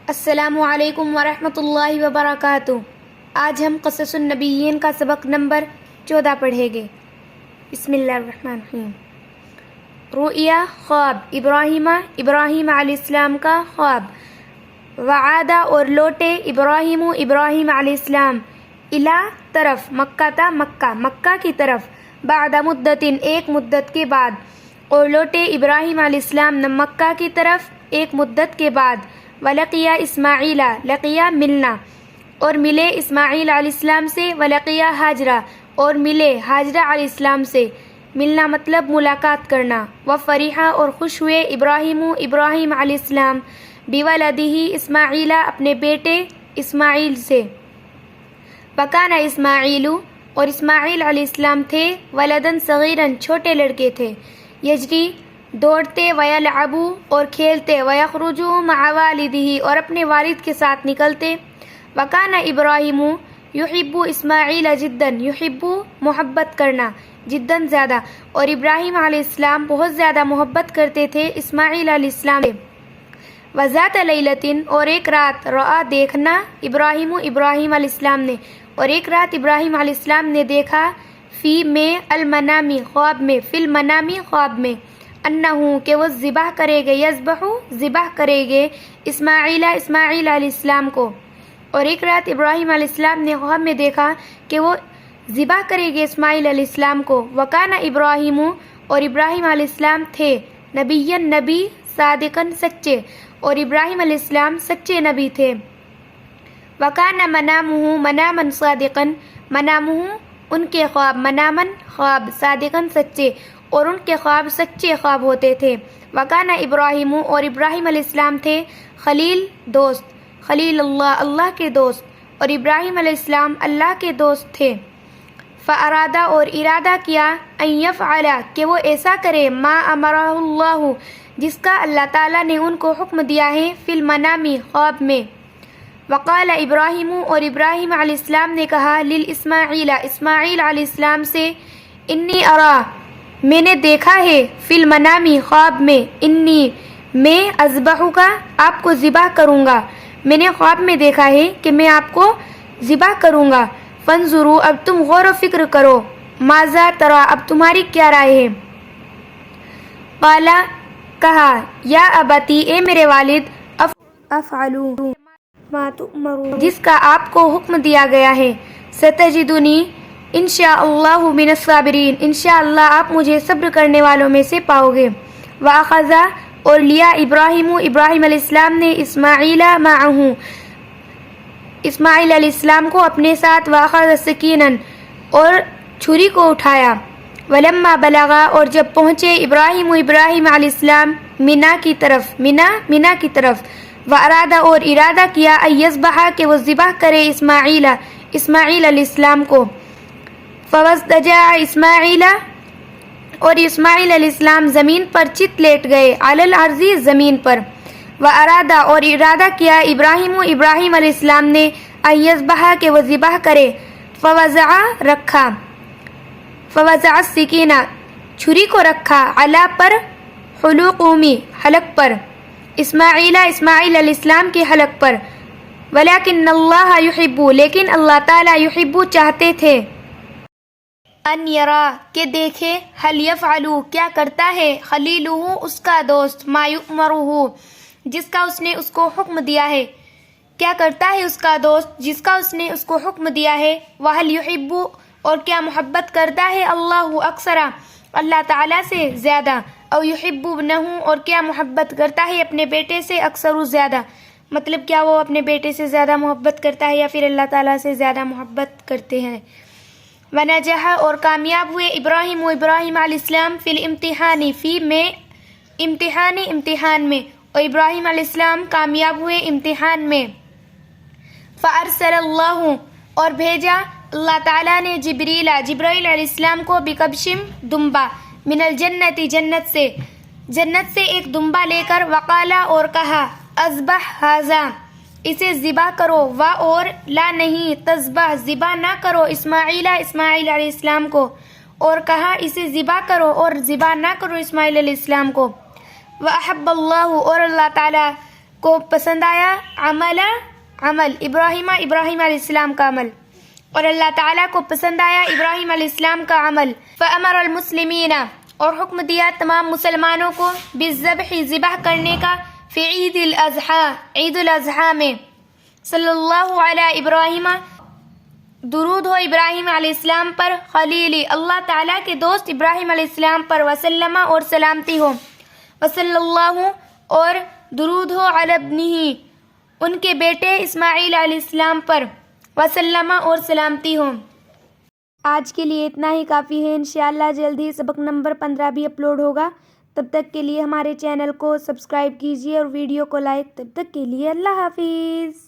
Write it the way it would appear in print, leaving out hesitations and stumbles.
السلام علیکم ورحمۃ اللہ وبرکاتہ۔ آج ہم قصص النبیین کا سبق نمبر 14 پڑھیں گے۔ بسم اللہ الرحمن الرحیم۔ رؤیا خواب، ابراہیم علیہ السلام کا خواب۔ وعادہ اور لوٹے ابراہیم علیہ السلام الا طرف مکہ کی طرف، بعد مدتن ایک مدت کے بعد، اور لوٹے ابراہیم علیہ السلام مکہ کی طرف ایک مدت کے بعد۔ ولقیہ اسماعیل، لقیہ ملنا، اور ملے اسماعیل علیہ السلام سے۔ ولقیہ ہاجرہ، اور ملے ہاجرہ علیہ السلام سے۔ ملنا مطلب ملاقات کرنا۔ وفریحہ، اور خوش ہوئے ابراہیم علیہ السلام بولدہ اسماعیل، اپنے بیٹے اسماعیل سے۔ وکان اسماعیل، اور اسماعیل علیہ السلام تھے، ولدن صغیرن، چھوٹے لڑکے تھے، یجری، دوڑتے، ویلعب، اور کھیلتے، ویخرج مع والدہ، اور اپنے والد کے ساتھ نکلتے۔ وکان ابراہیم یحب اسماعیل جداً، یحب محبت کرنا، جداً زیادہ، اور ابراہیم علیہ السلام بہت زیادہ محبت کرتے تھے اسماعیل علیہ السلام سے۔ وذات لیلۃ، اور ایک رات، رأى، دیکھنا، ابراہیم علیہ السلام نے، اور ایک رات ابراہیم علیہ السلام نے دیکھا، فی میں، المنامی، خواب میں، فی المنامی، خواب میں، انہو، کہ وہ ذبح کرے گے، یذبح، ذبح کرے گے، اسماعیل علیہ السلام کو۔ اور ایک رات ابراہیم علیہ السلام نے خواب میں دیکھا کہ وہ ذبح کرے گے اسماعیل علیہ السلام کو۔ وکان ابراہیم، اور ابراہیم علیہ السلام تھے، نبیًا، نبی، صادقاً، سچے، اور ابراہیم علیہ السلام سچے نبی تھے۔ وکان منامہ، منامًا صادقاً، منامہ، ان کے خواب، منامًا، خواب، صادقاً، سچے، اور ان کے خواب سچے خواب ہوتے تھے۔ وکان ابراہیم، اور ابراہیم علیہ السلام تھے، خلیل، دوست، خلیل اللہ، اللہ کے دوست، اور ابراہیم علیہ السلام اللہ کے دوست تھے۔ فارادہ، اور ارادہ کیا، ان یفعل، کہ وہ ایسا کرے، ما امرہ اللہ، جس کا اللہ تعالیٰ نے ان کو حکم دیا ہے، فی المنامی، خواب میں۔ وقال ابراہیم، اور ابراہیم علیہ السلام نے کہا، للاسماعیل، اسماعیل علیہ السلام سے، انی ارا، میں نے دیکھا ہے، فی المنامی، خواب میں، انی، میں، اذبحک، آپ کو ذبح کروں گا، میں نے خواب میں دیکھا ہے کہ میں آپ کو ذبح کروں گا۔ فانظروا، اب تم غور و فکر کرو، ماذا ترى، اب تمہاری کیا رائے ہے۔ قال، کہا، یا ابتی، اے میرے والد، افعل ما تؤمرون، جس کا آپ کو حکم دیا گیا ہے، ستجدنی، انشاء اللہ، من الصابرین، انشاء اللہ آپ مجھے صبر کرنے والوں میں سے پاؤ گے۔ وأخذ، اور لیا ابراہیم علیہ السلام نے، اسماعیل معہ، اسماعیل علیہ السلام کو اپنے ساتھ، وأخذ سکینا، اور چھری کو اٹھایا۔ ولما بلغا، اور جب پہنچے ابراہیم علیہ السلام منا کی طرف، وارادہ، اور ارادہ کیا، ان یذبح، کہ وہ ذبح کرے، اسماعیل علیہ السلام کو۔ فوضطجع اسماعیل، اور اسماعیل علیہ السلام زمین پر چت لیٹ گئے، علی الارض، زمین پر۔ وارادہ، اور ارادہ کیا، ابراہیم علیہ السلام نے، ان یذبح، کہ وہ ذبح کرے، فوضع، رکھا، فوضع السکینہ، چھری کو رکھا، علی، پر، حلقومی، حلق پر، اسماعیل علیہ السلام کے حلق پر۔ ولیکن اللہ یحب، لیکن اللہ تعالیٰ یحب، چاہتے تھے، ان یرا، کہ دیکھے، هل یفعل، کیا کرتا ہے، خلیلہ، اس کا دوست، ما یؤمرہ، جس کا اس نے اس کو حکم دیا ہے، کیا کرتا ہے اس کا دوست جس کا اس نے اس کو حکم دیا ہے۔ وہل یحب، اور کیا محبت کرتا ہے، اللہ اکثر، اللہ تعالیٰ سے زیادہ، او یحب ابنہ، اور کیا محبت کرتا ہے اپنے بیٹے سے، اکثر، زیادہ، مطلب کیا وہ اپنے بیٹے سے زیادہ محبت کرتا ہے یا پھر اللہ تعالیٰ سے زیادہ محبت کرتے ہیں۔ ونجح، اور کامیاب ہوئے ابراہیم علیہ السلام، فی الامتحان، فی میں، امتحان میں، اور ابراہیم علیہ السلام کامیاب ہوئے امتحان میں۔ فارسل اللہ، اور بھیجا اللہ تعالیٰ نے، جبرائیل علیہ السلام کو، بکبشم، دمبا، من الجنت، جنت سے ایک دمبا لے کر، وقالا، اور کہا، اذبح ھذا، اسے ذبح کرو، اور لا، نہیں، تذبح، ذبح نہ کرو، اسماعیل علیہ السلام کو، اور کہا، اسے ذبح کرو، اور ذبح نہ کرو اسماعیل علیہ السلام کو۔ وأحب اللہ، اور اللہ تعالیٰ کو پسند آیا عمل ابراہیم علیہ السلام کا عمل، اور اللہ تعالیٰ کو پسند آیا ابراہیم علیہ السلام کا عمل۔ فأمر المسلمین، اور حکم دیا تمام مسلمانوں کو، بالذبح، ذبح کرنے کا، فی عید الاضحیٰ، عید الاضحیٰ میں، صلی اللہ علی ابراہیم، درود ہو ابراہیم علیہ السلام پر، خلیلی، اللہ تعالیٰ کے دوست ابراہیم علیہ السلام پر، وسلم، اور سلامتی ہو، وصلی اللہ، اور درود ہو، علی ابنہ، ان کے بیٹے اسماعیل علیہ السلام پر، وسلم، اور سلامتی ہو۔ آج کے لیے اتنا ہی کافی ہے، انشاءاللہ جلدی سبق نمبر 15 بھی اپلوڈ ہوگا۔ تب تک کے لیے ہمارے چینل کو سبسکرائب کیجیے اور ویڈیو کو لائک۔ تب تک کے لیے اللہ حافظ۔